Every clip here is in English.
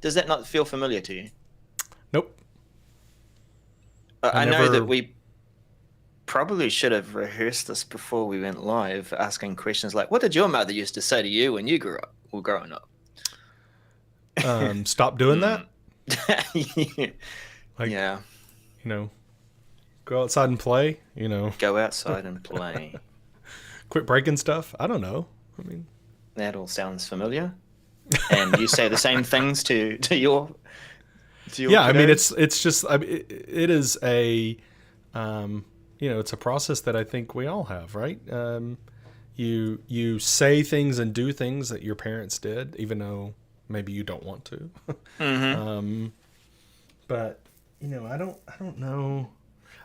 Does that not feel familiar to you? Nope. I know that we probably should have rehearsed this before we went live, asking questions like, what did your mother used to say to you when you were growing up? Stop doing that. Like, yeah. Go outside and play. Go outside and play. Quit breaking stuff. I don't know. I mean, that all sounds familiar. And you say the same things to your yeah. kiddos? I mean, it's just it is a it's a process that I think we all have, right? You say things and do things that your parents did, even though maybe you don't want to. Mm-hmm. But I don't know.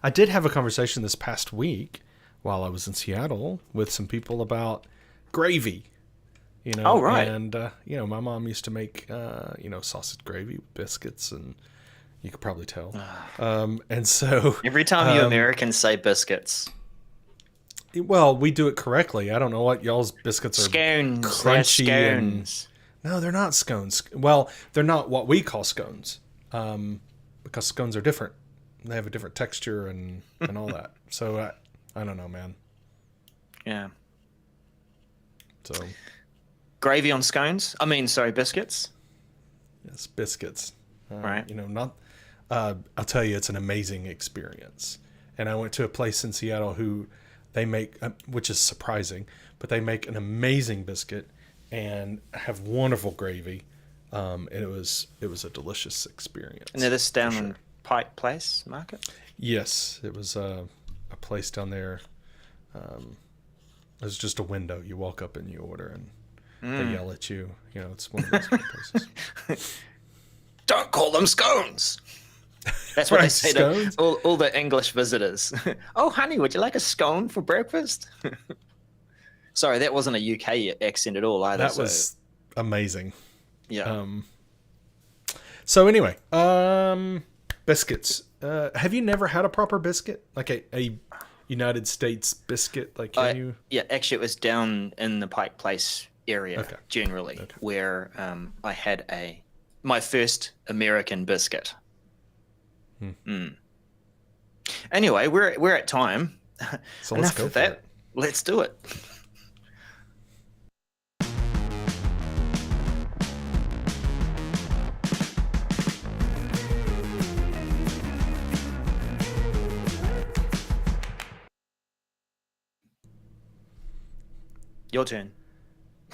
I did have a conversation this past week while I was in Seattle with some people about gravy. Oh, right. And my mom used to make sausage gravy with biscuits, and you could probably tell. And so every time you Americans say biscuits, well, we do it correctly. I don't know what y'all's biscuits are. Scones, crunchy scones. No, they're not scones. Well, they're not what we call scones, because scones are different. They have a different texture and all that. So I don't know, man. Yeah. So gravy on scones? Biscuits. Yes, biscuits. Right. I'll tell you, it's an amazing experience. And I went to a place in Seattle who they make, which is surprising, but they make an amazing biscuit and have wonderful gravy. And it was a delicious experience. And this down in Pike Place Market? Yes, it was a place down there. It was just a window. You walk up and you order, and they yell at you. It's one of those kind of places. Don't call them scones. That's what they say to all the English visitors. Oh, honey, would you like a scone for breakfast? Sorry, that wasn't a UK accent at all either. That was amazing. Yeah. So anyway, biscuits. Have you never had a proper biscuit? Like a United States biscuit? Yeah, actually it was down in the Pike Place area generally where I had my first American biscuit. Anyway, we're at time. So enough of that. Let's do it. Your turn.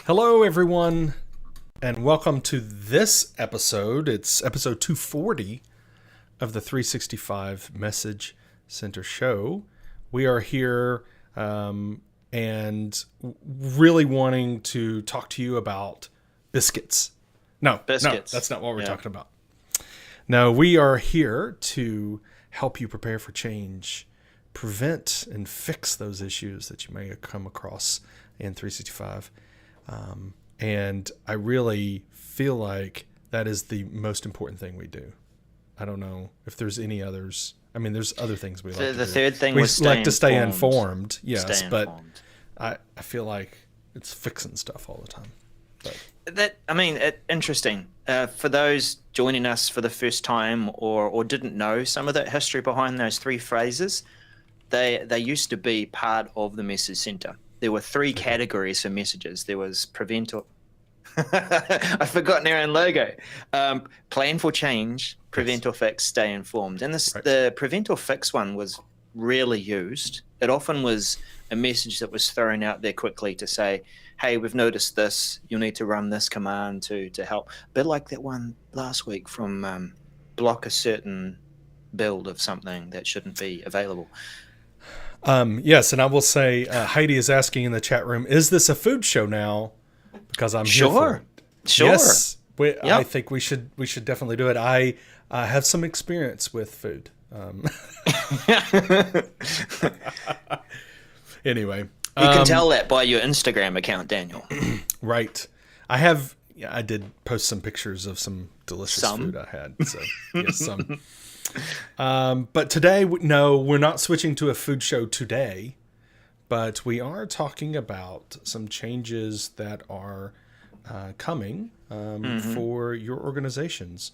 Hello, everyone, and welcome to this episode. It's episode 240 of the 365 Message Center Show. We are here and really wanting to talk to you about biscuits. No, that's not what we're talking about. No, we are here to help you prepare for change, prevent and fix those issues that you may have come across in 365. And I really feel like that is the most important thing we do. I don't know if there's any others. I mean, there's other things we like to do. The third thing we was like to stay informed. Yes, but I feel like it's fixing stuff all the time. Interesting. For those joining us for the first time or didn't know some of that history behind those three phrases, they used to be part of the message center. There were three categories for messages. There was prevent or I've forgotten our own logo. Plan for change, prevent or fix, stay informed. And the prevent or fix one was rarely used. It often was a message that was thrown out there quickly to say, hey, we've noticed this. You'll need to run this command to help. A bit like that one last week from block a certain build of something that shouldn't be available. Yes, and I will say Heidi is asking in the chat room, is this a food show now? Because I'm here for it. Sure. Yes, I think we should definitely do it. I have some experience with food. Anyway, you can tell that by your Instagram account, Daniel. Right. I did post some pictures of some delicious food I had. So yes, some. But today, no, we're not switching to a food show today, but we are talking about some changes that are coming for your organizations.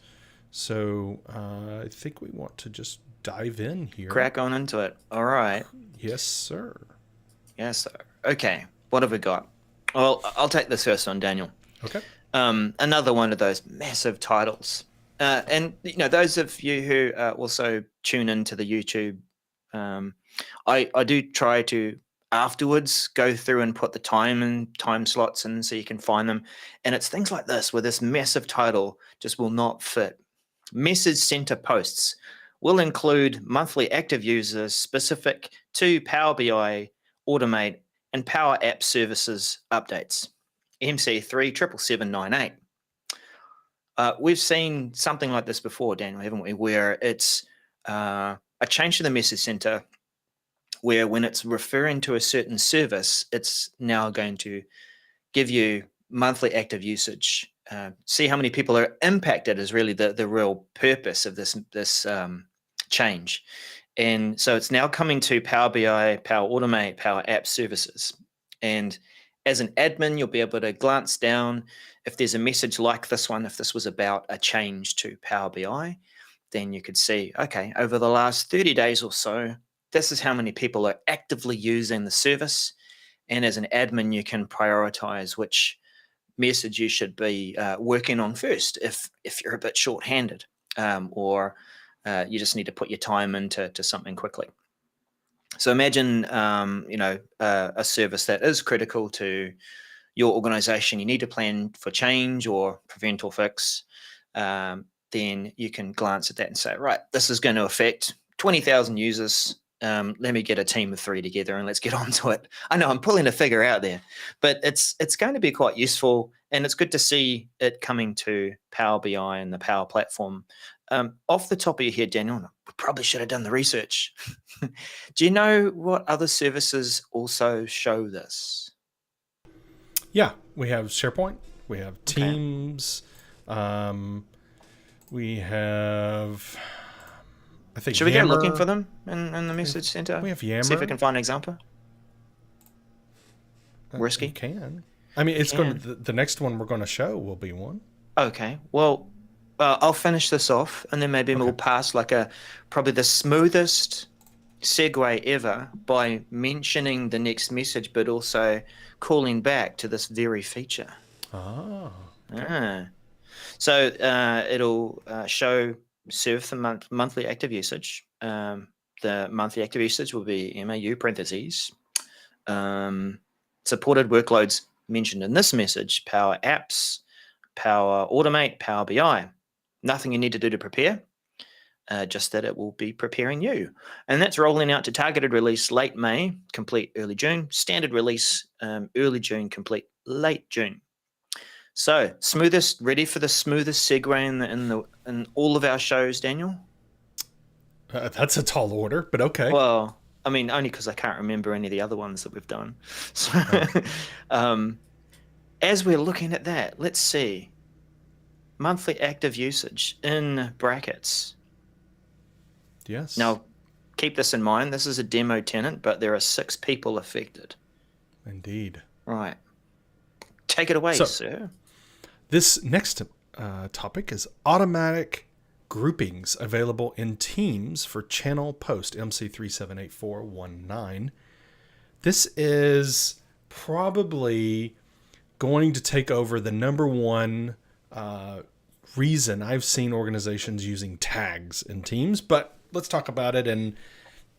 So I think we want to just dive in here. Crack on into it. All right. Yes, sir. Yes, sir. Okay. What have we got? Well, I'll take this first one, Daniel. Okay. Another one of those massive titles. And, those of you who also tune into the YouTube, I do try to afterwards go through and put the time slots in so you can find them. And it's things like this where this massive title just will not fit. Message Center posts will include monthly active users specific to Power BI, Automate, and PowerApps services updates. MC37798. We've seen something like this before, Daniel, haven't we? Where it's a change to the message center where when it's referring to a certain service, it's now going to give you monthly active usage. See how many people are impacted is really the real purpose of this change. And so it's now coming to Power BI, Power Automate, Power App services. And as an admin, you'll be able to glance down. If there's a message like this one, if this was about a change to Power BI, then you could see, okay, over the last 30 days or so, this is how many people are actively using the service. And as an admin, you can prioritize which message you should be working on first if you're a bit short-handed or you just need to put your time into something quickly. So imagine, a service that is critical to your organization. You need to plan for change or prevent or fix. Then you can glance at that and say, right, this is going to affect 20,000 users. Let me get a team of 3 together and let's get on to it. I know I'm pulling a figure out there, but it's going to be quite useful, and it's good to see it coming to Power BI and the Power Platform. Off the top of your head, Daniel, we probably should have done the research. Do you know what other services also show this? Yeah, we have SharePoint, we have Teams, we have, I think, should we Yammer. go looking for them in the message center? We have Yammer. See if we can find an example. Risky? You can. I mean, it's going to, the next one we're going to show will be one. Okay. Well, I'll finish this off, and then maybe we'll pass probably the smoothest segue ever by mentioning the next message, but also calling back to this very feature. So it'll show serve the monthly active usage. The monthly active usage will be MAU parentheses. Supported workloads mentioned in this message: Power Apps, Power Automate, Power BI. Nothing you need to do to prepare, just that it will be preparing you. And that's rolling out to targeted release late May, complete early June, standard release early June, complete late June. So ready for the smoothest segue in all of our shows, Daniel? That's a tall order, but okay. Well, I mean, only because I can't remember any of the other ones that we've done. So, as we're looking at that, let's see. Monthly active usage in brackets. Yes. Now, keep this in mind. This is a demo tenant, but there are 6 people affected. Indeed. Right. Take it away, sir. This next topic is automatic groupings available in Teams for channel post MC3784119. This is probably going to take over the number one reason I've seen organizations using tags in Teams, but let's talk about it, and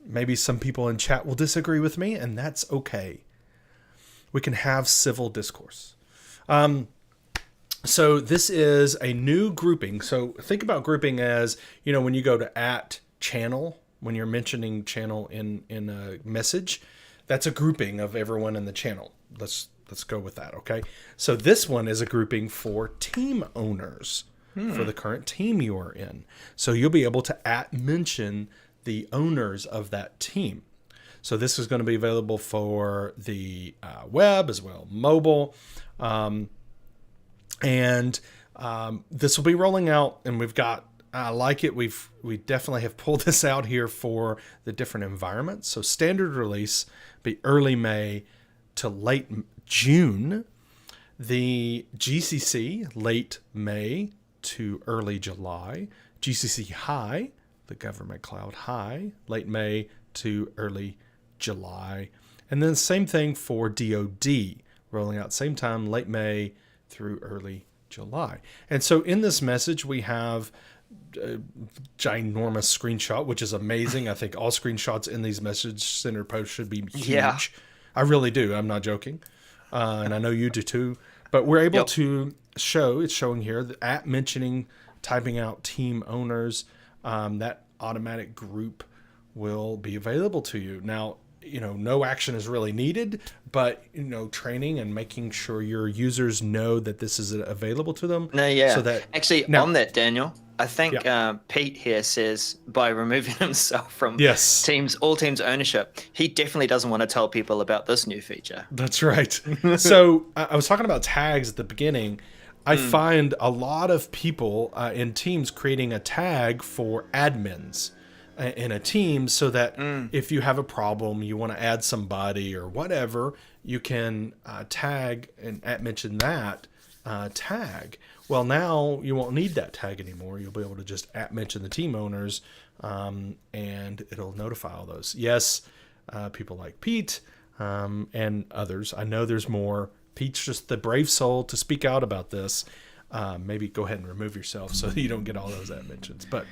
maybe some people in chat will disagree with me, and that's okay. We can have civil discourse. So this is a new grouping. So think about grouping as, when you go to @channel, when you're mentioning channel in a message, that's a grouping of everyone in the channel. Let's go with that, okay? So this one is a grouping for team owners for the current team you are in. So you'll be able to mention the owners of that team. So this is going to be available for the web as well, mobile. And this will be rolling out, and we've got, I like it. We definitely have pulled this out here for the different environments. So standard release be early May to late June. The GCC, late May to early July. GCC High, the government cloud high, late May to early July. And then same thing for DoD, rolling out same time, late May through early July. And so in this message, we have a ginormous screenshot, which is amazing. I think all screenshots in these message center posts should be huge. Yeah. I really do. I'm not joking. And I know you do too. But we're able to show, it's showing here, the at mentioning, typing out team owners, that automatic group will be available to you. Now, no action is really needed, but, training and making sure your users know that this is available to them. No, yeah. So that, actually, now, on that, Daniel, I think Pete here says by removing himself from all teams ownership, he definitely doesn't want to tell people about this new feature. That's right. So I was talking about tags at the beginning. I find a lot of people in teams creating a tag for admins in a team so that if you have a problem, you want to add somebody or whatever, you can tag and mention that tag. Well, now you won't need that tag anymore. You'll be able to just mention the team owners and it'll notify all those. Yes, people like Pete and others. I know there's more. Pete's just the brave soul to speak out about this. Maybe go ahead and remove yourself so you don't get all those mentions. But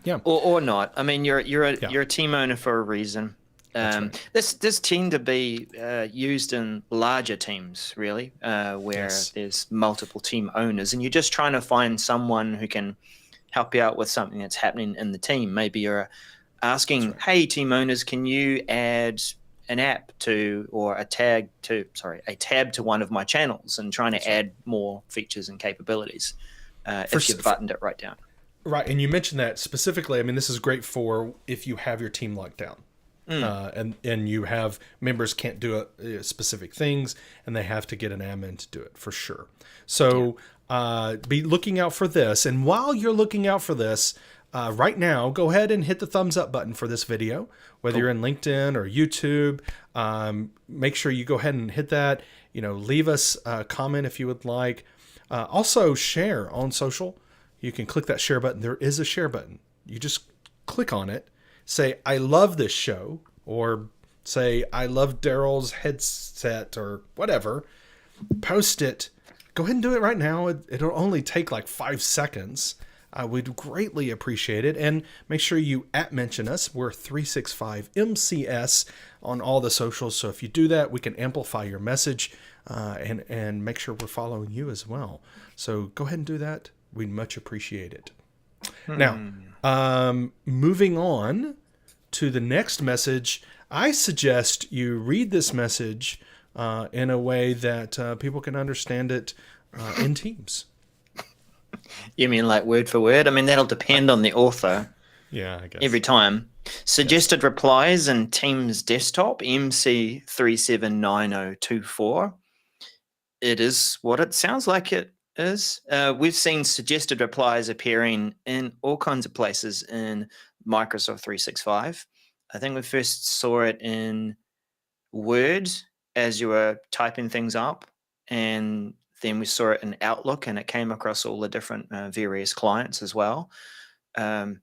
yeah, or not. I mean, you're a team owner for a reason. Right. This tend to be used in larger teams, really, where there's multiple team owners, and you're just trying to find someone who can help you out with something that's happening in the team. Maybe you're asking, "Hey, team owners, can you add an app to, or a tab to one of my channels?" and trying to add more features and capabilities if you've buttoned it right down. Right, and you mentioned that specifically. I mean, this is great for if you have your team locked down. And you have members can't do specific things and they have to get an admin to do it for sure. So be looking out for this. And while you're looking out for this, right now, go ahead and hit the thumbs up button for this video, whether you're in LinkedIn or YouTube. Make sure you go ahead and hit that. Leave us a comment if you would like. Also share on social. You can click that share button. There is a share button. You just click on it. Say, I love this show, or say, I love Darrell's headset, or whatever. Post it. Go ahead and do it right now. It'll only take like 5 seconds. We'd greatly appreciate it. And make sure you mention us. We're 365 MCS on all the socials. So if you do that, we can amplify your message and make sure we're following you as well. So go ahead and do that. We'd much appreciate it. Now, moving on to the next message, I suggest you read this message in a way that people can understand it in Teams. You mean like word for word? I mean, that'll depend on the author. Yeah, I guess. Every time. Suggested replies in Teams desktop, MC379024. It is what it sounds like it is. We've seen suggested replies appearing in all kinds of places in Microsoft 365. I think we first saw it in Word as you were typing things up, and then we saw it in Outlook, and it came across all the different various clients as well. And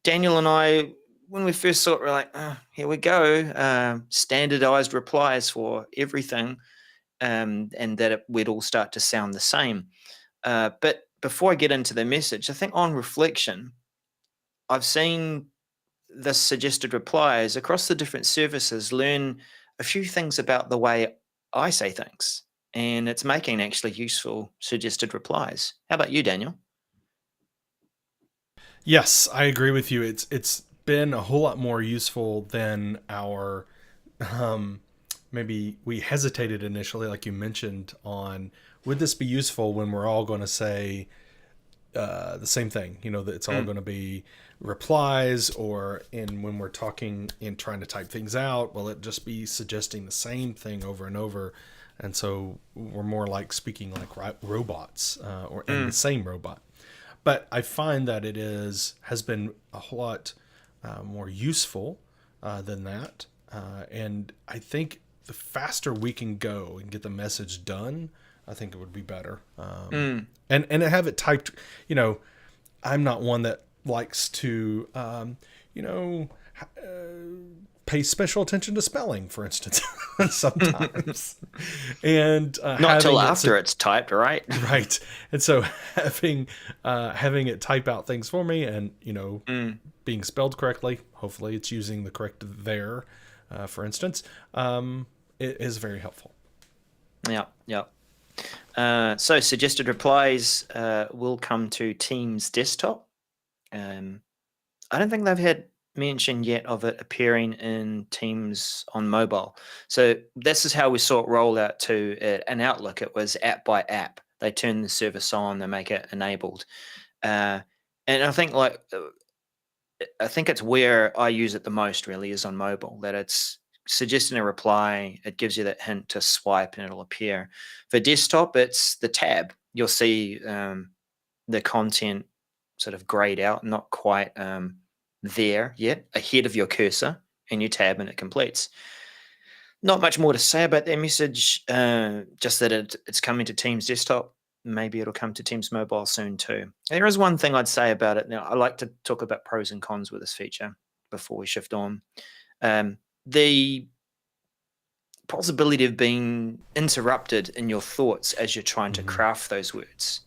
Daniel and I, when we first saw it, we're like, oh, here we go, standardized replies for everything. And that we'd all start to sound the same. But before I get into the message, I think on reflection, I've seen the suggested replies across the different services learn a few things about the way I say things. And it's making actually useful suggested replies. How about you, Daniel? Yes, I agree with you. It's been a whole lot more useful than our... maybe we hesitated initially, like you mentioned, on would this be useful when we're all going to say the same thing? That it's all going to be replies, or when we're talking and trying to type things out, will it just be suggesting the same thing over and over? And so we're more like speaking like robots or in the same robot. But I find that it has been a whole lot more useful than that. And I think faster we can go and get the message done, I think it would be better. And have it typed. I'm not one that likes to, pay special attention to spelling, for instance, sometimes. And not till after it's typed, right? Right. And so having it type out things for me and, being spelled correctly, hopefully it's using the correct there, for instance, it is very helpful. Yeah. So suggested replies will come to Teams desktop. I don't think they've had mention yet of it appearing in Teams on mobile. So this is how we saw it roll out to an Outlook. It was app by app. They turn the service on, they make it enabled. And I think it's where I use it the most really is on mobile, that it's suggesting a reply. It gives you that hint to swipe and it'll appear. For desktop, it's the tab. You'll see the content sort of grayed out, not quite there yet, ahead of your cursor, and you tab and it completes. Not much more to say about that message, just that it's coming to Teams desktop. Maybe it'll come to Teams mobile soon too. There is one thing I'd say about it. Now, I like to talk about pros and cons with this feature before we shift on. The possibility of being interrupted in your thoughts as you're trying to craft those words.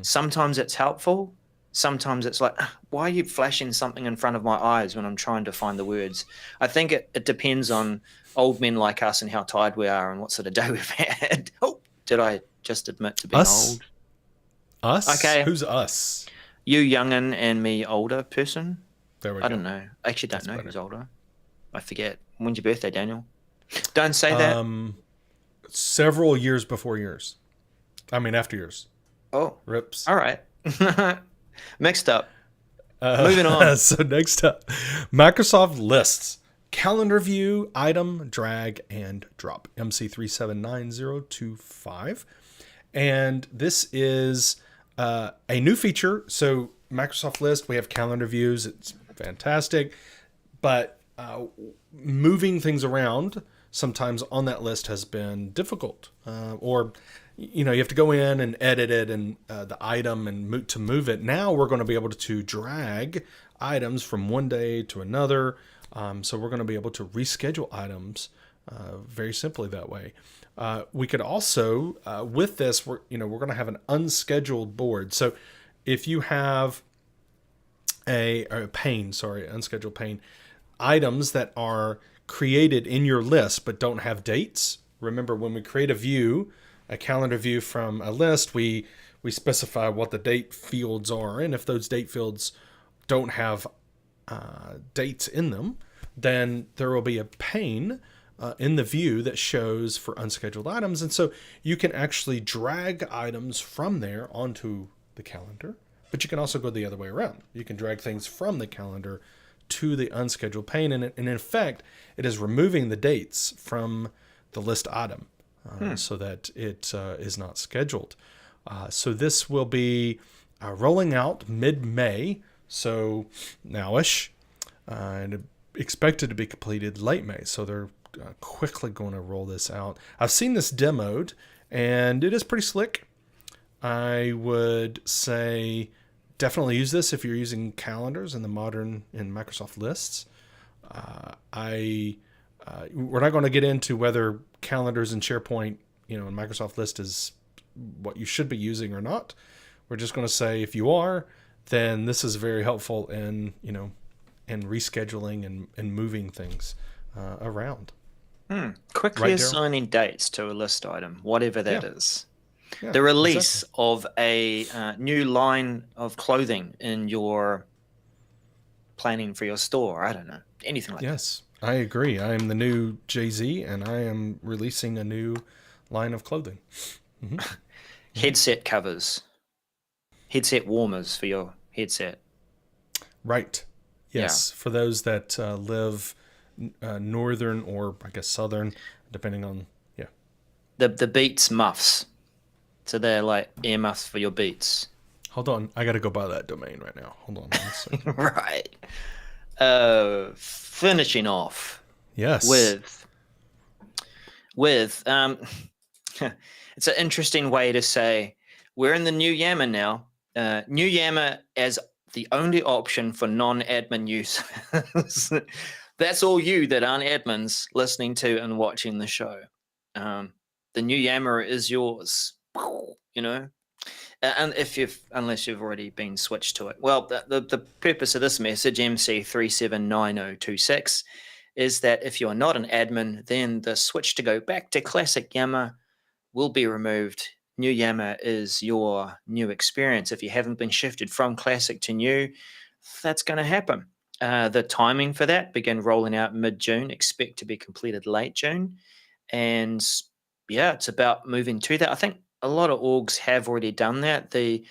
Sometimes it's helpful. Sometimes it's like, why are you flashing something in front of my eyes when I'm trying to find the words? I think it depends on old men like us and how tired we are and what sort of day we've had. Oh, did I just admit to being old? Us? Okay. Who's us? You youngin' and me older person. There we go. I don't know. I actually don't know who's older. I forget. When's your birthday, Daniel? Don't say that. Several years before yours. I mean, after yours. Oh. Rips. All right. Mixed up. Moving on. So next up, Microsoft Lists. Calendar view, item, drag, and drop. MC379025. And this is a new feature. So Microsoft List, we have calendar views. It's fantastic. But moving things around sometimes on that list has been difficult. Or you have to go in and edit it and the item and to move it. Now we're going to be able to drag items from one day to another. So we're going to be able to reschedule items very simply that way. We could also, with this, we're going to have an unscheduled board. So if you have unscheduled pane, items that are created in your list but don't have dates. Remember, when we create a calendar view from a list, we specify what the date fields are, and if those date fields don't have dates in them, then there will be a pane in the view that shows for unscheduled items. And so you can actually drag items from there onto the calendar, but you can also go the other way around. You can drag things from the calendar to the unscheduled pane, and in effect, it is removing the dates from the list item so that it is not scheduled. So this will be rolling out mid-May, so nowish, and expected to be completed late May. So they're quickly going to roll this out. I've seen this demoed, and it is pretty slick. I would say definitely use this if you're using calendars in Microsoft Lists. We're not going to get into whether calendars in SharePoint, in Microsoft List is what you should be using or not. We're just going to say if you are, then this is very helpful in rescheduling and moving things around. Quickly assigning dates to a list item, whatever that is. Yeah, the release of a new line of clothing in your planning for your store. I don't know. Anything like that. Yes, I agree. I am the new Jay-Z, and I am releasing a new line of clothing. Mm-hmm. Headset covers. Headset warmers for your headset. Right. Yes. Yeah. For those that live northern or I guess southern, depending on, The Beats muffs. So they're like ear muffs for your Beats. Hold on. I got to go buy that domain right now. Hold on 1 second. Right. Finishing off. Yes. With with. It's an interesting way to say we're in the new Yammer now. New Yammer as the only option for non-admin use. That's all you that aren't admins listening to and watching the show. The new Yammer is yours. You know, and unless you've already been switched to it. Well, the purpose of this message, MC379026, is that if you're not an admin, then the switch to go back to classic Yammer will be removed. New Yammer is your new experience. If you haven't been shifted from classic to new, that's going to happen. The timing for that begin rolling out mid-June, expect to be completed late June. And yeah, it's about moving to that. I think a lot of orgs have already done that. The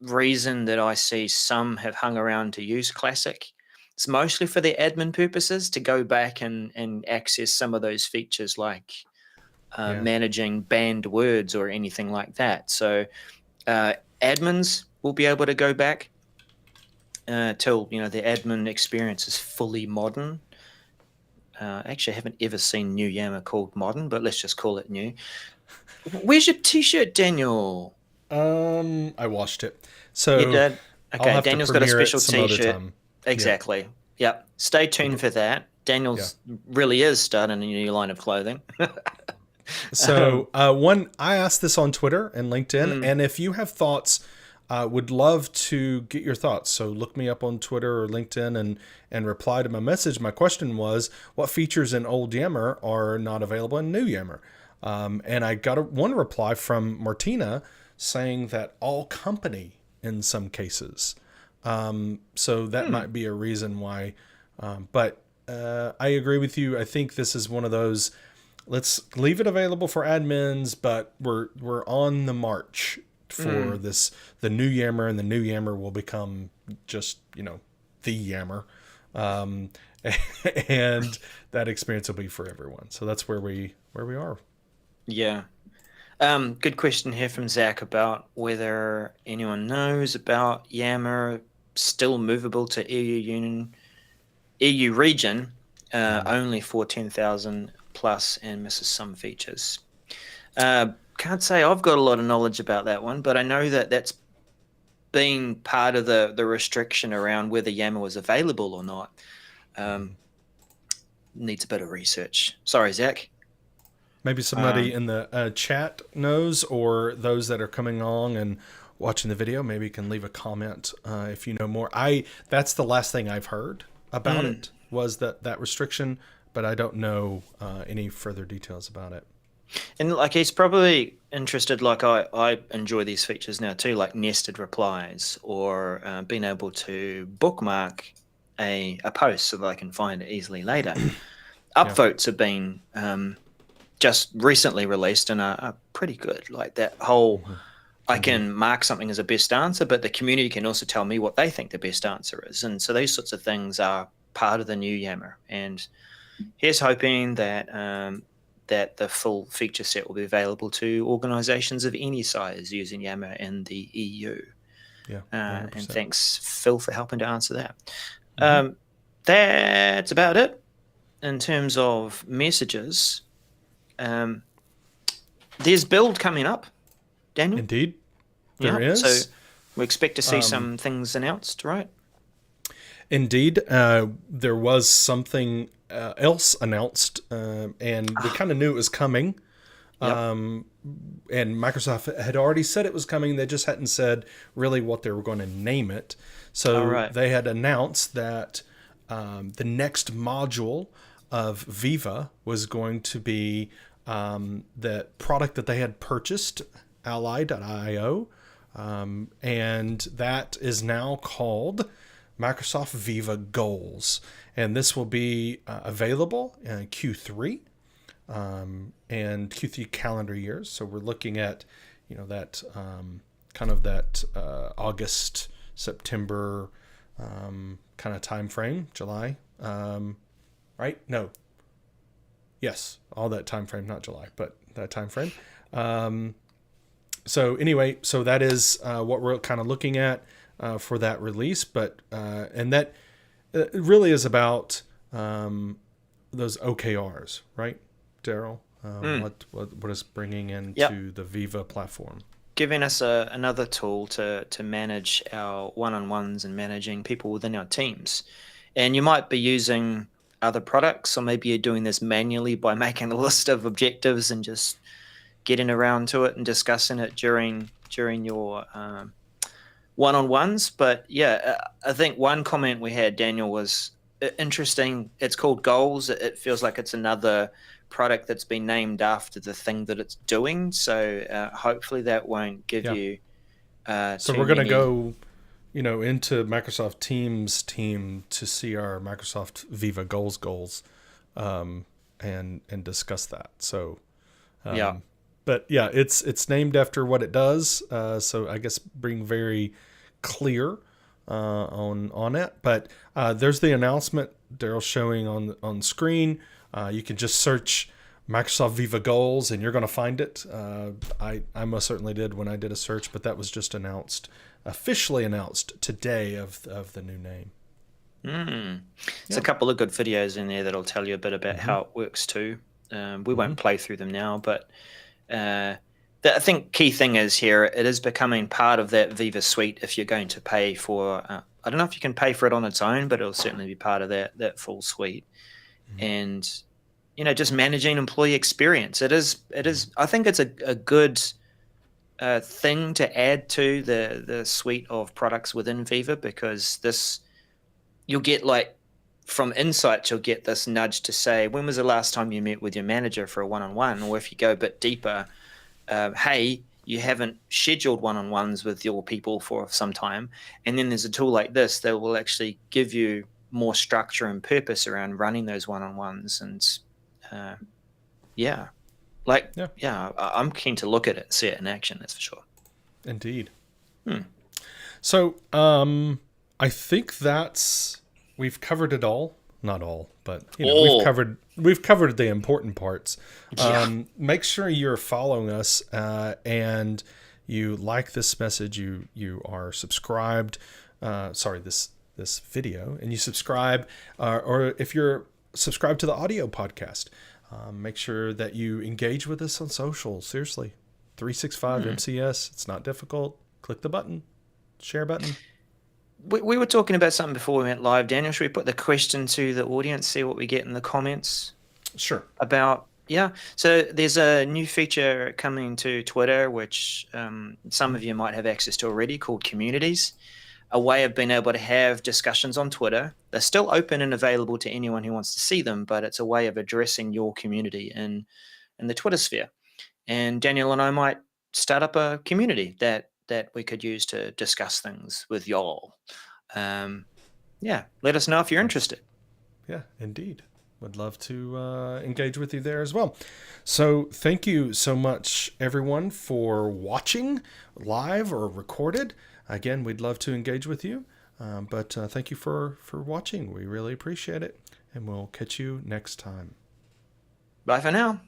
reason that I see some have hung around to use classic, it's mostly for their admin purposes, to go back and access some of those features like managing banned words or anything like that. So admins will be able to go back till the admin experience is fully modern. Actually, I haven't ever seen new Yammer called modern, but let's just call it new. Where's your t-shirt, Daniel? I washed it. So you did? Okay, Daniel's got a special t-shirt. Exactly. Yep. Stay tuned for that. Daniel's really is starting a new line of clothing. So I asked this on Twitter and LinkedIn, and if you have thoughts, would love to get your thoughts. So look me up on Twitter or LinkedIn and reply to my message. My question was, what features in old Yammer are not available in new Yammer? And I got one reply from Martina saying that all company in some cases. So that might be a reason why. But I agree with you. I think this is one of those, let's leave it available for admins, but we're on the march for the new Yammer, and the new Yammer will become just, the Yammer. And that experience will be for everyone. So that's where we are. Yeah. Good question here from Zach about whether anyone knows about Yammer still movable to EU region, only for 10,000 plus and misses some features. Can't say I've got a lot of knowledge about that one, but I know that that's been part of the restriction around whether Yammer was available or not. Needs a bit of research. Sorry, Zach. Maybe somebody in the chat knows, or those that are coming along and watching the video, maybe can leave a comment if you know more. That's the last thing I've heard about it, was that restriction, but I don't know any further details about it. And he's probably interested, like I enjoy these features now too, like nested replies, or being able to bookmark a post so that I can find it easily later. Upvotes have been just recently released and are pretty good. Like that whole, I can mark something as a best answer, but the community can also tell me what they think the best answer is. And so these sorts of things are part of the new Yammer. And here's hoping that that the full feature set will be available to organizations of any size using Yammer in the EU. Yeah, and thanks, Phil, for helping to answer that. That's about it in terms of messages. There's build coming up, Daniel. Indeed, there is. So we expect to see some things announced, right? Indeed, there was something else announced, and we kind of knew it was coming. And Microsoft had already said it was coming. They just hadn't said really what they were going to name it. So they had announced that the next module of Viva was going to be the product that they had purchased, Ally.io, and that is now called Microsoft Viva Goals, and this will be available in Q3 and Q3 calendar years. So we're looking at that kind of that August, September kind of time frame, July, right? No. Yes, all that time frame, not July, but that time frame. So anyway, so that is what we're kind of looking at for that release, but and that really is about those OKRs, right? Darrell? Mm. What is bringing into Yep. the Viva platform? Giving us another tool to manage our one-on-ones and managing people within our teams. And you might be using other products, or maybe you're doing this manually by making a list of objectives and just getting around to it and discussing it during your one-on-ones. But yeah, I think one comment we had, Daniel, was interesting. It's called Goals. It feels like it's another product that's been named after the thing that it's doing. So hopefully that won't give Yeah. you So too we're going to many. go, into Microsoft Teams team to see our Microsoft Viva goals, and discuss that. So, Yeah. but yeah, it's named after what it does. So I guess being very clear on it. But there's the announcement Darrell's showing on screen. You can just search Microsoft Viva Goals and you're going to find it. I most certainly did when I did a search, but that was just officially announced today of the new name. There's a couple of good videos in there that'll tell you a bit about how it works too. We won't play through them now, but I think key thing is here, it is becoming part of that Viva suite if you're going to pay for, I don't know if you can pay for it on its own, but it'll certainly be part of that full suite. And, just managing employee experience. It is, I think it's a good thing to add to the suite of products within Viva, because you'll get from Insights, you'll get this nudge to say, when was the last time you met with your manager for a one-on-one? Or if you go a bit deeper, hey, you haven't scheduled one-on-ones with your people for some time. And then there's a tool like this that will actually give you more structure and purpose around running those one-on-ones. And I'm keen to look at it, see it in action, that's for sure. Indeed. So I think we've covered it all. Not all, but we've covered the important parts. Make sure you're following us and you like this message. You are subscribed. This video, and you subscribe, or if you're subscribed to the audio podcast, make sure that you engage with us on social. Seriously, 365 MCS. It's not difficult. Click the button, share button. We were talking about something before we went live, Daniel. Should we put the question to the audience, see what we get in the comments? Sure. So there's a new feature coming to Twitter, which some of you might have access to already, called Communities. A way of being able to have discussions on Twitter. They're still open and available to anyone who wants to see them, but it's a way of addressing your community in the Twitter sphere. And Daniel and I might start up a community that we could use to discuss things with y'all. Let us know if you're interested. Yeah, indeed. Would love to engage with you there as well. So thank you so much, everyone, for watching live or recorded. Again, we'd love to engage with you, but thank you for watching. We really appreciate it, and we'll catch you next time. Bye for now.